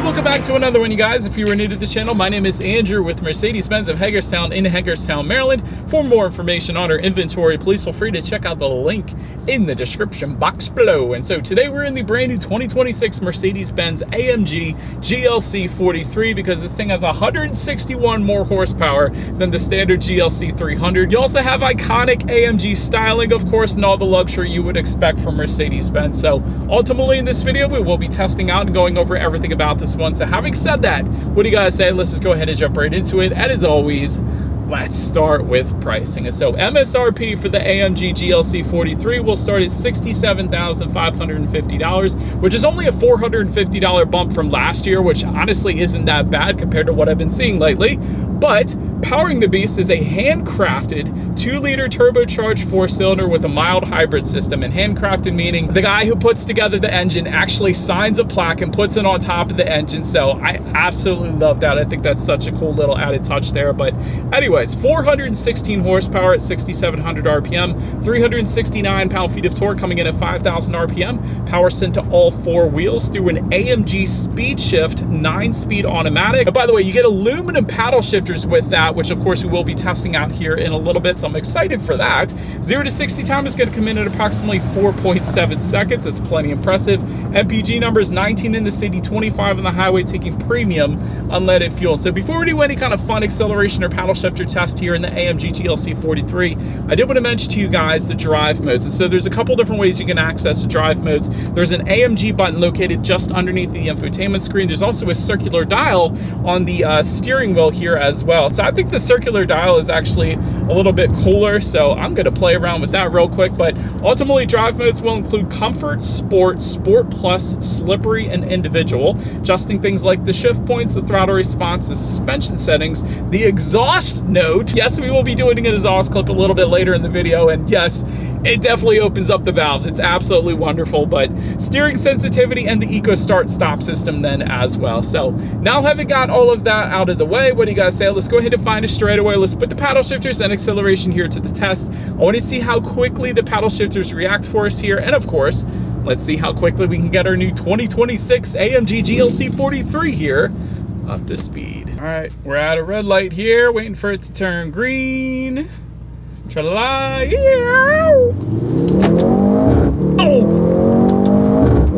welcome back to another one, you guys. If you are new to the channel, my name is Andrew with Mercedes-Benz of Hagerstown in Hagerstown, Maryland. For more information on our inventory, please feel free to check out the link in the description box below. And so today we're in the brand new 2026 Mercedes-Benz AMG GLC 43 because this thing has 161 more horsepower than the standard GLC 300. You also have iconic AMG styling, of course, and all the luxury you would expect from Mercedes-Benz. So ultimately in this video, we will be testing out and going over everything about this one. So having said that, what do you guys say? Let's just go ahead and jump right into it. And as always, let's start with pricing. And so MSRP for the AMG GLC 43 will start at $67,550, which is only a $450 bump from last year, which honestly isn't that bad compared to what I've been seeing lately. But powering the beast is a handcrafted 2-liter turbocharged 4-cylinder with a mild hybrid system. And handcrafted meaning the guy who puts together the engine actually signs a plaque and puts it on top of the engine. So I absolutely love that. I think that's such a cool little added touch there. But anyways, 416 horsepower at 6,700 RPM, 369 pound-feet of torque coming in at 5,000 RPM, power sent to all 4 wheels through an AMG Speed Shift 9-speed automatic. And by the way, you get aluminum paddle shifters with that, which of course we will be testing out here in a little bit, so I'm excited for that. 0 to 60 time is going to come in at approximately 4.7 seconds. It's plenty impressive. MPG numbers 19 in the city, 25 on the highway, taking premium unleaded fuel. So before we do any kind of fun acceleration or paddle shifter test here in the AMG GLC 43, I did want to mention to you guys the drive modes. And so there's a couple different ways you can access the drive modes. There's an AMG button located just underneath the infotainment screen. There's also a circular dial on the steering wheel here as well. So I think the circular dial is actually a little bit cooler, so I'm going to play around with that real quick. But ultimately, drive modes will include comfort, sport, sport plus, slippery, and individual, adjusting things like the shift points, the throttle response, the suspension settings, the exhaust note. Yes, we will be doing an exhaust clip a little bit later in the video, and yes, it definitely opens up the valves. It's absolutely wonderful. But steering sensitivity and the eco start stop system then as well. So now having got all of that out of the way, what do you guys say? Let's go ahead and find a straightaway. Let's put the paddle shifters and acceleration here to the test. I want to see how quickly the paddle shifters react for us here. And of course, let's see how quickly we can get our new 2026 AMG GLC 43 here up to speed. All right, we're at a red light here, waiting for it to turn green. Tra-la-la, yeah. Oh!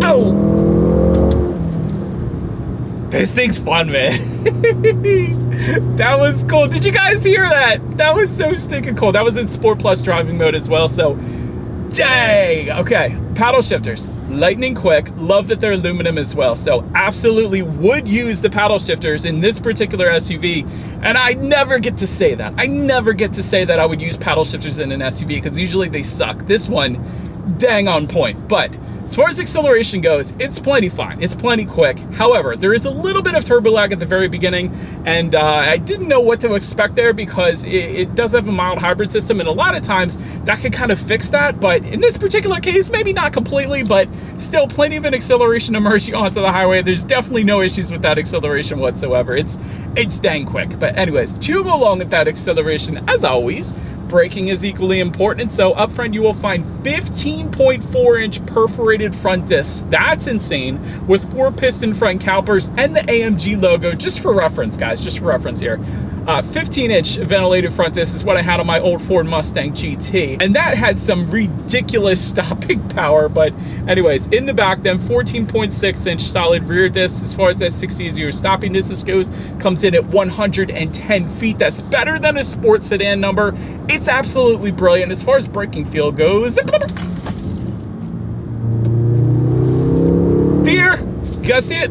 Oh! This thing's fun, man. That was cool. Did you guys hear that? That was so stinking cool. That was in Sport Plus driving mode as well, so dang. Okay, paddle shifters, lightning quick. Love that they're aluminum as well, so absolutely would use the paddle shifters in this particular SUV. And I never get to say that. I never get to say that I would use paddle shifters in an SUV because usually they suck. This one, dang on point. But as far as acceleration goes, it's plenty fine. It's plenty quick. However, there is a little bit of turbo lag at the very beginning, and I didn't know what to expect there because it does have a mild hybrid system, and a lot of times that could kind of fix that. But in this particular case, maybe not completely, but still plenty of an acceleration emerging onto the highway. There's definitely no issues with that acceleration whatsoever. It's dang quick. But anyways, to go along with that acceleration, as always, braking is equally important. So up front, you will find 15.4-inch perforated front discs. That's insane, with 4-piston front calipers and the AMG logo, just for reference, guys, just for reference here. 15-inch ventilated front disc is what I had on my old Ford Mustang GT, and that had some ridiculous stopping power. But anyways, in the back then, 14.6-inch solid rear disc. As far as that 60-0 stopping distance goes, comes in at 110 feet. That's better than a sports sedan number. It's absolutely brilliant. As far as braking feel goes, there, you guys see it?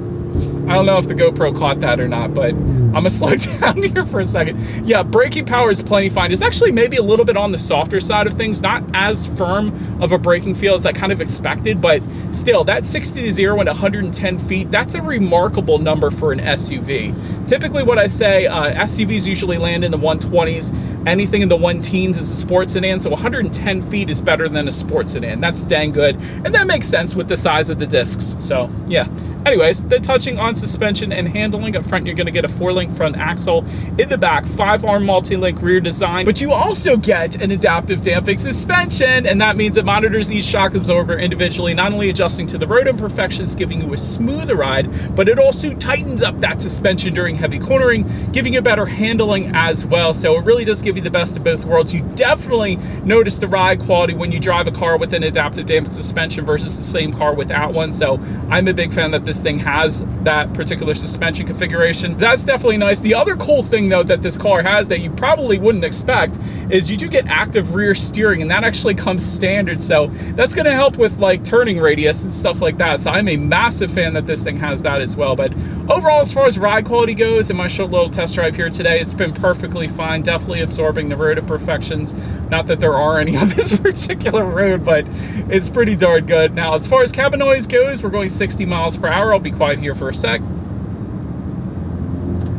I don't know if the GoPro caught that or not, but I'm gonna slow down here for a second. Yeah, braking power is plenty fine. It's actually maybe a little bit on the softer side of things, not as firm of a braking feel as I kind of expected, but still, that 60 to 0 and 110 feet, that's a remarkable number for an SUV. Typically what I say, SUVs usually land in the 120s. Anything in the 1-teens is a sports sedan, so 110 feet is better than a sports sedan. That's dang good, and that makes sense with the size of the discs. So yeah, anyways, then touching on suspension and handling, up front you're going to get a 4-link front axle, in the back 5-arm multi-link rear design, but you also get an adaptive damping suspension, and that means it monitors each shock absorber individually, not only adjusting to the road imperfections, giving you a smoother ride, but it also tightens up that suspension during heavy cornering, giving you better handling as well. So it really does give you the best of both worlds. You definitely notice the ride quality when you drive a car with an adaptive damping suspension versus the same car without one. So I'm a big fan that this thing has that particular suspension configuration. That's definitely nice. The other cool thing though that this car has that you probably wouldn't expect is you do get active rear steering, and that actually comes standard. So that's going to help with like turning radius and stuff like that. So I'm a massive fan that this thing has that as well. But overall, as far as ride quality goes, in my short little test drive here today, it's been perfectly fine, definitely absorbing the road imperfections. Not that there are any on this particular road, but it's pretty darn good. Now, as far as cabin noise goes, we're going 60 miles per hour. I'll be quiet here for a sec.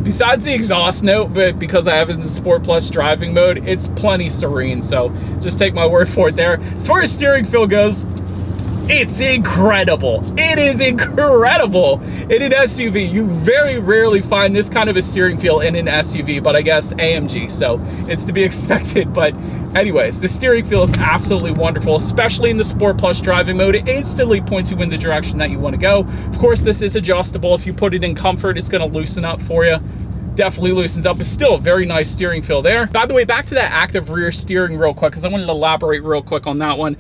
Besides the exhaust note, but because I have it in the Sport Plus driving mode, it's plenty serene, so just take my word for it there. As far as steering feel goes, it's incredible. It is incredible. In an SUV, you very rarely find this kind of a steering feel in an SUV, but I guess AMG, so it's to be expected. But anyways, the steering feel is absolutely wonderful, especially in the Sport Plus driving mode. It instantly points you in the direction that you want to go. Of course, this is adjustable. If you put it in comfort, it's going to loosen up for you. Definitely loosens up. It's still a very nice steering feel there. By the way, back to that active rear steering real quick, because I wanted to elaborate real quick on that one.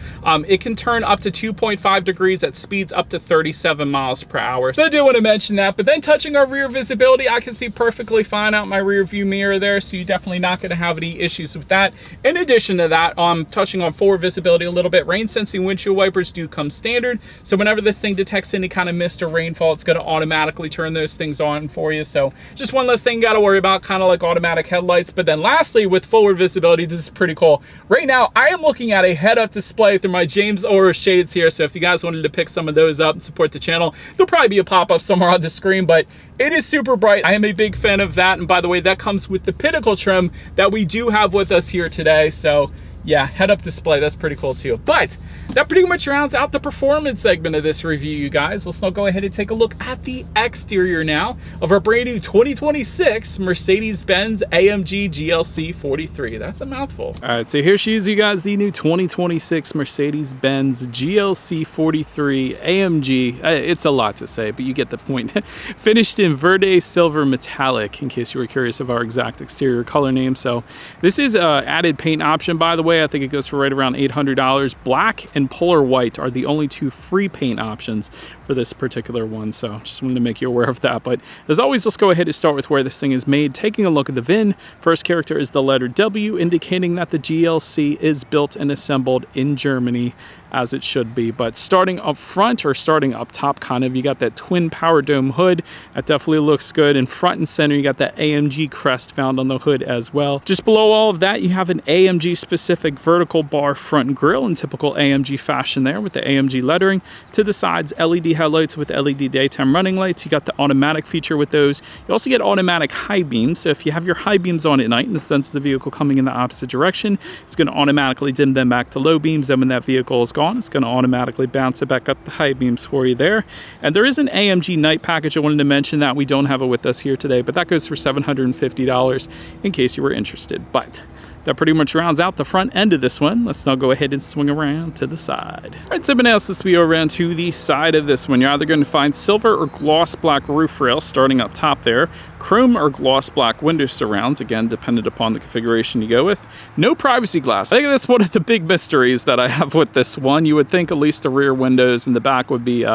It can turn up to 2.5 degrees at speeds up to 37 miles per hour. So I do want to mention that. But then touching our rear visibility, I can see perfectly fine out my rear view mirror there, so you're definitely not going to have any issues with that. In addition to that, touching on forward visibility a little bit, rain sensing windshield wipers do come standard. So whenever this thing detects any kind of mist or rainfall, it's going to automatically turn those things on for you. So just one less thing got to worry about, kind of like automatic headlights. But then lastly, with forward visibility, this is pretty cool. Right now I am looking at a head-up display through my James Aura shades here, so if you guys wanted to pick some of those up and support the channel, there'll probably be a pop-up somewhere on the screen, but it is super bright. I am a big fan of that. And by the way, that comes with the Pinnacle trim that we do have with us here today. So yeah, head-up display, that's pretty cool too. But that pretty much rounds out the performance segment of this review, you guys. Let's now go ahead and take a look at the exterior now of our brand new 2026 Mercedes-Benz AMG GLC 43. That's a mouthful. All right, so here she is, you guys, the new 2026 Mercedes-Benz GLC 43 AMG. It's a lot to say, but you get the point. Finished in Verde Silver Metallic, in case you were curious of our exact exterior color name. So this is an added paint option, by the way. I think it goes for right around $800. Black and Polar White are the only two free paint options for this particular one, so just wanted to make you aware of that. But as always, let's go ahead and start with where this thing is made. Taking a look at the VIN, first character is the letter W, indicating that the GLC is built and assembled in Germany, as it should be. But starting up front, or starting up top kind of, you got that twin power dome hood. That definitely looks good. In front and center, you got that AMG crest found on the hood as well. Just below all of that, you have an AMG specific vertical bar front grille in typical AMG fashion there, with the AMG lettering. To the sides, LED headlights with LED daytime running lights. You got the automatic feature with those. You also get automatic high beams. So if you have your high beams on at night and the sense of the vehicle coming in the opposite direction, it's going to automatically dim them back to low beams. Then when that vehicle is gone, it's going to automatically bounce it back up the high beams for you there. And there is an AMG night package. I wanted to mention that. We don't have it with us here today, but that goes for $750 in case you were interested. But that pretty much rounds out the front end of this one. Let's now go ahead and swing around to the side. All right, so now let's go around to the side of this one. You're either going to find silver or gloss black roof rails starting up top there. Chrome or gloss black window surrounds, again, dependent upon the configuration you go with. No privacy glass. I think that's one of the big mysteries that I have with this one. You would think at least the rear windows and the back would be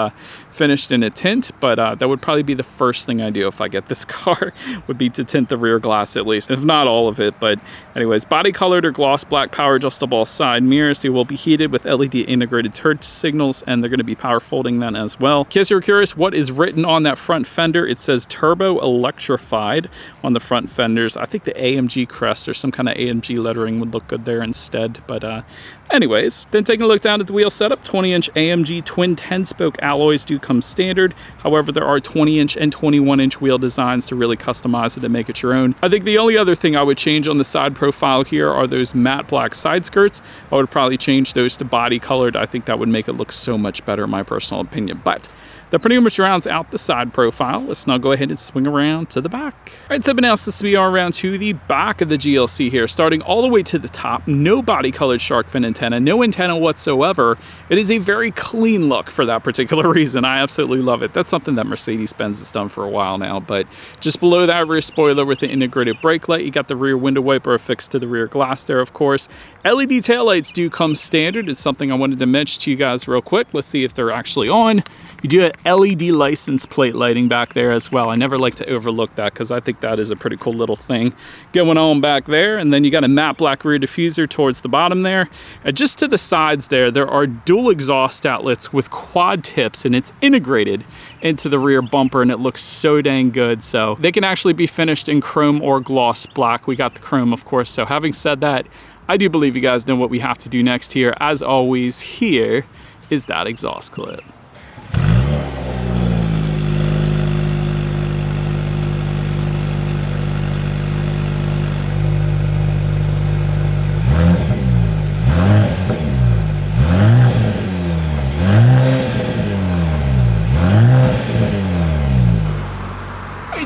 finished in a tint, but that would probably be the first thing I do if I get this car, would be to tint the rear glass at least, if not all of it. But anyways, body colored or gloss black power adjustable side mirrors. They will be heated with LED integrated turn signals, and they're going to be power folding then as well. In case you're curious what is written on that front fender, it says turbo electrified on the front fenders. I think the AMG crest or some kind of AMG lettering would look good there instead. But anyways, then taking a look down at the wheel setup, 20-inch AMG twin 10-spoke alloys do come standard. However, there are 20-inch and 21-inch wheel designs to really customize it and make it your own. I think the only other thing I would change on the side profile here are those matte black side skirts. I would probably change those to body colored. I think that would make it look so much better in my personal opinion. But That pretty much rounds out the side profile. Let's now go ahead and swing around to the back. All right, so now since we are around to the back of the GLC here, starting all the way to the top, no body colored shark fin antenna, no antenna whatsoever. It is a very clean look for that particular reason. I absolutely love it. That's something that Mercedes-Benz has done for a while now. But just below that rear spoiler with the integrated brake light, you got the rear window wiper affixed to the rear glass there, of course. LED taillights do come standard. It's something I wanted to mention to you guys real quick. Let's see if they're actually on. You do have LED license plate lighting back there as well. I never like to overlook that because I think that is a pretty cool little thing going on back there. And then you got a matte black rear diffuser towards the bottom there. And just to the sides there are dual exhaust outlets with quad tips, and it's integrated into the rear bumper, and it looks so dang good. So they can actually be finished in chrome or gloss black. We got the chrome, of course. So having said that, I do believe you guys know what we have to do next here. As always, here is that exhaust clip.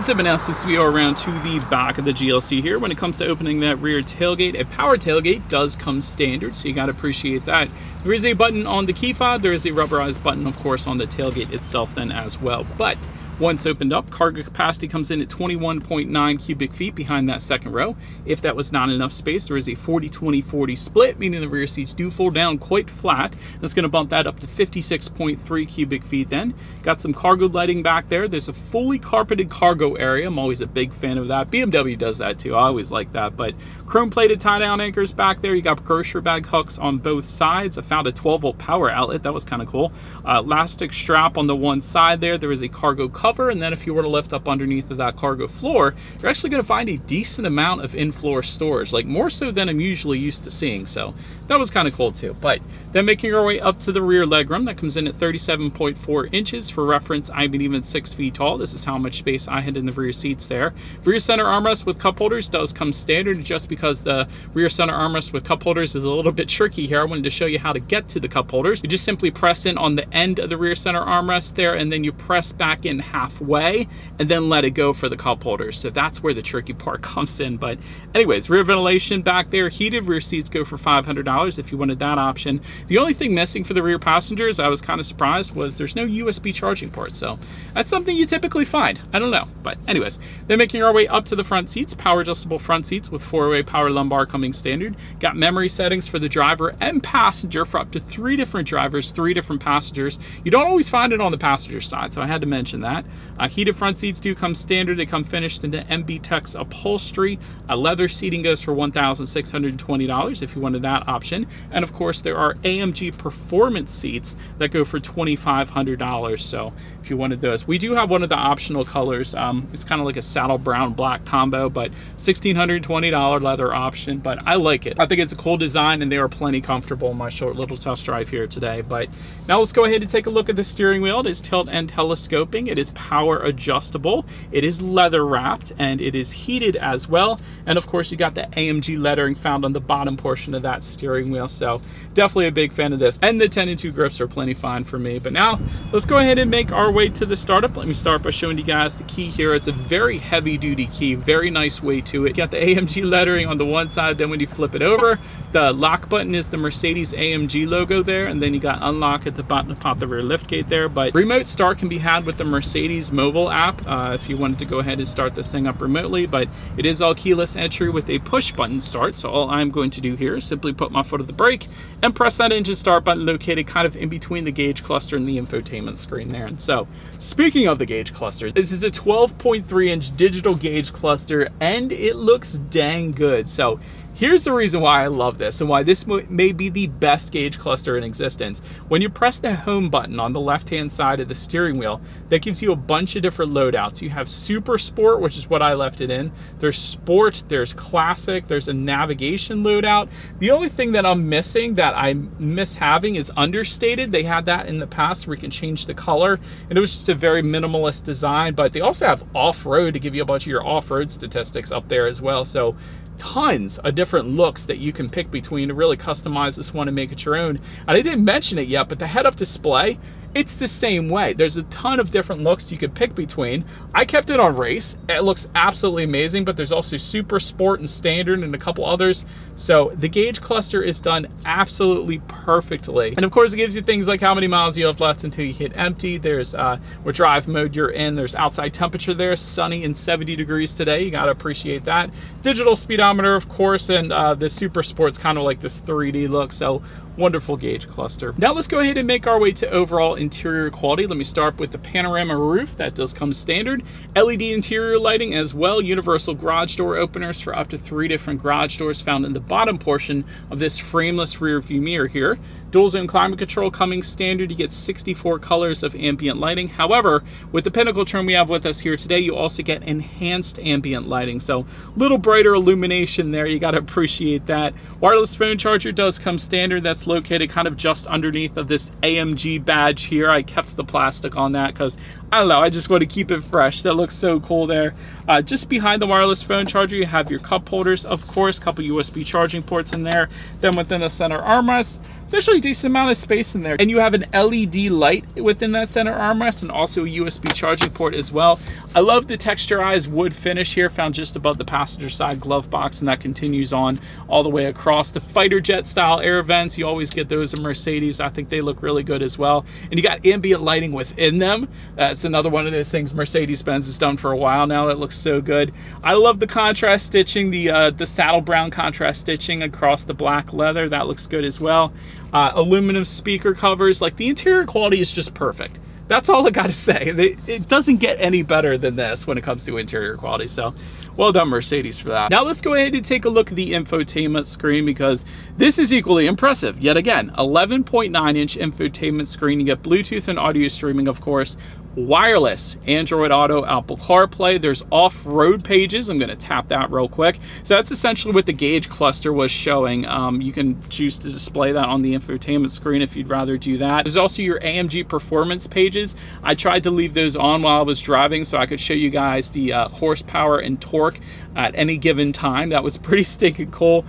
So now since we are around to the back of the GLC here, when it comes to opening that rear tailgate, a power tailgate does come standard, so you got to appreciate that. There is a button on the key fob. There is a rubberized button, of course, on the tailgate itself then as well. But once opened up, cargo capacity comes in at 21.9 cubic feet behind that second row. If that was not enough space, there is a 40-20-40 split, meaning the rear seats do fold down quite flat. That's going to bump that up to 56.3 cubic feet then. Got some cargo lighting back there. There's a fully carpeted cargo area. I'm always a big fan of that. BMW does that too. I always like that. But chrome plated tie down anchors back there. You got grocery bag hooks on both sides. I found a 12-volt power outlet. That was kind of cool. Elastic strap on the one side there. There is a cargo cover, and then if you were to lift up underneath of that cargo floor, you're actually going to find a decent amount of in-floor storage, like more so than I'm usually used to seeing. So that was kind of cool too. But then making our way up to the rear legroom, that comes in at 37.4 inches. For reference, I'm even 6 feet tall. This is how much space I had in the rear seats there. Rear center armrest with cup holders does come standard. Just because the rear center armrest with cup holders is a little bit tricky here, I wanted to show you how to get to the cup holders. You just simply press in on the end of the rear center armrest there, and then you press back in halfway and then let it go for the cup holders. So that's where the tricky part comes in. But anyways, rear ventilation back there, heated rear seats go for $500 if you wanted that option. The only thing missing for the rear passengers, I was kind of surprised, was there's no USB charging port. So that's something you typically find. I don't know. But anyways, then making our way up to the front seats, power adjustable front seats with 4-way power lumbar coming standard. Got memory settings for the driver and passenger for up to 3 different drivers, 3 different passengers. You don't always find it on the passenger side, so I had to mention that. Heated front seats do come standard. They come finished into MB-Tex upholstery. Leather seating goes for $1,620 if you wanted that option. And of course, there are AMG performance seats that go for $2,500. So if you wanted those, we do have one of the optional colors. It's kind of like a saddle brown black combo, but $1,620 leather option. But I like it. I think it's a cool design, and they are plenty comfortable in my short little test drive here today. But now let's go ahead and take a look at the steering wheel. It is tilt and telescoping. It is power adjustable. It is leather wrapped, and it is heated as well. And of course, you got the AMG lettering found on the bottom portion of that steering wheel. So definitely a big fan of this. And the 10-2 grips are plenty fine for me. But now let's go ahead and make our way to the startup. Let me start by showing you guys the key here. It's a very heavy duty key, very nice weight to it. You got the AMG lettering on the one side. Then when you flip it over, the lock button is the Mercedes AMG logo there. And then you got unlock at the bottom to pop the rear lift gate there. But remote start can be had with the Mercedes mobile app if you wanted to go ahead and start this thing up remotely. But it is all keyless entry with a push button start. So all I'm going to do here is simply put my foot on the brake and press that engine start button located kind of in between the gauge cluster and the infotainment screen there. And so speaking of the gauge cluster, this is a 12.3 inch digital gauge cluster, and it looks dang good. So here's the reason why I love this and why this may be the best gauge cluster in existence. When you press the home button on the left-hand side of the steering wheel, that gives you a bunch of different loadouts. You have Super Sport, which is what I left it in. There's Sport, there's Classic, there's a navigation loadout. The only thing that I'm missing that I miss having is Understated. They had that in the past where you can change the color, and it was just a very minimalist design. But they also have Off-Road to give you a bunch of your off-road statistics up there as well. So tons of different looks that you can pick between to really customize this one and make it your own. And I didn't mention it yet, but the head-up display, it's the same way. There's a ton of different looks you could pick between. I kept it on race. It looks absolutely amazing, but there's also super sport and standard and a couple others. So the gauge cluster is done absolutely perfectly. And of course, it gives you things like how many miles you have left until you hit empty. There's what drive mode you're in. There's outside temperature there, sunny and 70 degrees today. You gotta appreciate that. Digital speedometer, of course, and the super sport's kind of like this 3D look. So wonderful gauge cluster. Now let's go ahead and make our way to overall interior quality. Let me start with the panorama roof. That does come standard. LED interior lighting as well. Universal garage door openers for up to 3 different garage doors found in the bottom portion of this frameless rear view mirror here. Dual zone climate control coming standard. You get 64 colors of ambient lighting. However, with the Pinnacle trim we have with us here today, you also get enhanced ambient lighting. So a little brighter illumination there. You got to appreciate that. Wireless phone charger does come standard. That's located kind of just underneath of this AMG badge here. I kept the plastic on that because I don't know, I just want to keep it fresh. That looks so cool there. Just behind the wireless phone charger, you have your cup holders, of course, a couple USB charging ports in there. Then within the center armrest, there's actually a decent amount of space in there. And you have an LED light within that center armrest and also a USB charging port as well. I love the texturized wood finish here, found just above the passenger side glove box, and that continues on all the way across. The fighter jet style air vents, you always get those in Mercedes. I think they look really good as well. And you got ambient lighting within them. That's another one of those things Mercedes-Benz has done for a while now. That looks so good. I love the contrast stitching, the saddle brown contrast stitching across the black leather. That looks good as well. Aluminum speaker covers. Like, the interior quality is just perfect. That's all I gotta say. It doesn't get any better than this when it comes to interior quality. So well done, Mercedes, for that. Now let's go ahead and take a look at the infotainment screen, because this is equally impressive. Yet again, 11.9-inch infotainment screen. You get Bluetooth and audio streaming, of course. Wireless, Android Auto, Apple CarPlay. There's off-road pages. I'm gonna tap that real quick. So that's essentially what the gauge cluster was showing. You can choose to display that on the infotainment screen if you'd rather do that. There's also your AMG performance pages. I tried to leave those on while I was driving so I could show you guys the horsepower and torque at any given time. That was pretty stinking cool.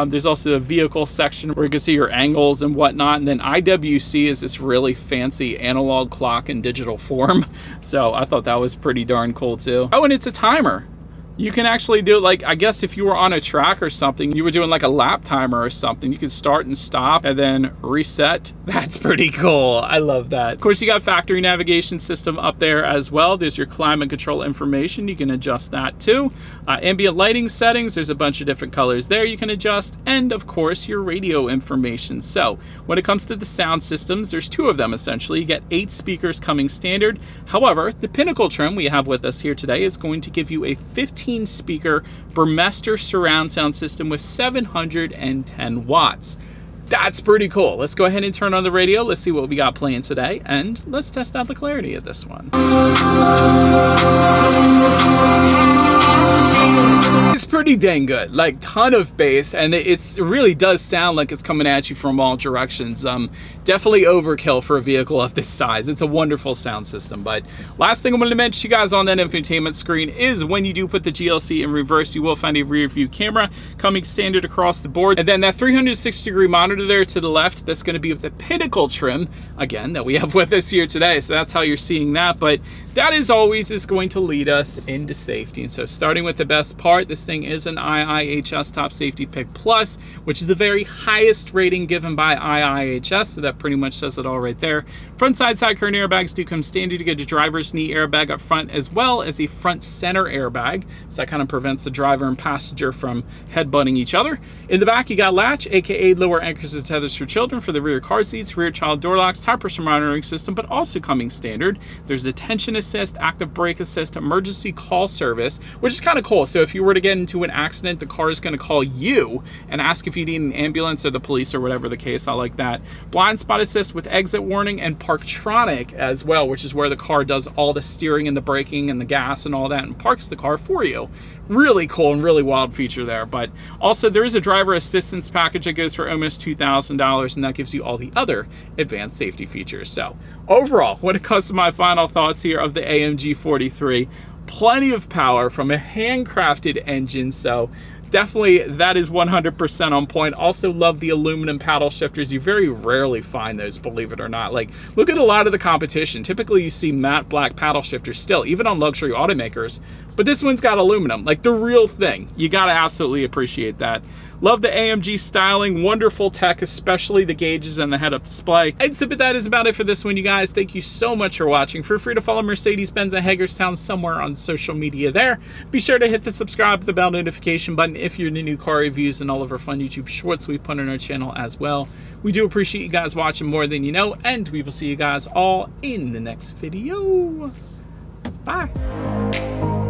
There's also a vehicle section where you can see your angles and whatnot. And then IWC is this really fancy analog clock in digital form. So I thought that was pretty darn cool too. Oh, and it's a timer. You can actually do it, like, I guess if you were on a track or something, you were doing like a lap timer or something, you could start and stop and then reset. That's pretty cool. I love that. Of course, you got factory navigation system up there as well. There's your climate control information. You can adjust that too. Ambient lighting settings, there's a bunch of different colors there you can adjust. And of course, your radio information. So when it comes to the sound systems, there's 2 of them essentially. You get 8 speakers coming standard. However, the Pinnacle trim we have with us here today is going to give you a 15-speaker Burmester surround sound system with 710 watts. That's pretty cool. Let's go ahead and turn on the radio. Let's see what we got playing today, and let's test out the clarity of this one. It's pretty dang good, like ton of bass, and it really does sound like it's coming at you from all directions. Definitely overkill for a vehicle of this size. It's a wonderful sound system. But last thing I'm going to mention to you guys on that infotainment screen is when you do put the GLC in reverse, you will find a rear view camera coming standard across the board. And then that 360-degree monitor there to the left, that's going to be with the Pinnacle trim, again, that we have with us here today. So that's how you're seeing that. But that is always going to lead us into safety. And so starting with the best part, this thing is an IIHS Top Safety Pick Plus, which is the very highest rating given by IIHS. So that pretty much says it all right there. Front side current airbags do come standard. You get a driver's knee airbag up front as well as a front center airbag. So that kind of prevents the driver and passenger from headbutting each other. In the back, you got latch, aka lower anchors and tethers for children for the rear car seats, rear child door locks, tire pressure monitoring system, but also coming standard. There's attention assist, active brake assist, emergency call service, which is kind of cool. So if you were to get into an accident, the car is going to call you and ask if you need an ambulance or the police or whatever the case. I like that. Blind spot assist with exit warning, and Parktronic as well, which is where the car does all the steering and the braking and the gas and all that and parks the car for you. Really cool and really wild feature there. But also there is a driver assistance package that goes for almost $2,000, and that gives you all the other advanced safety features. So overall, when it comes to my final thoughts here of the AMG 43, plenty of power from a handcrafted engine. So definitely that is 100% on point. Also love the aluminum paddle shifters. You very rarely find those, believe it or not. Like, look at a lot of the competition. Typically you see matte black paddle shifters still, even on luxury automakers, but this one's got aluminum, like the real thing. You gotta absolutely appreciate that. Love the AMG styling, wonderful tech, especially the gauges and the head-up display. But that is about it for this one, you guys. Thank you so much for watching. Feel free to follow Mercedes-Benz at Hagerstown somewhere on social media there. Be sure to hit the subscribe, the bell notification button if you're into new car reviews and all of our fun YouTube shorts we put on our channel as well. We do appreciate you guys watching more than you know, and we will see you guys all in the next video. Bye.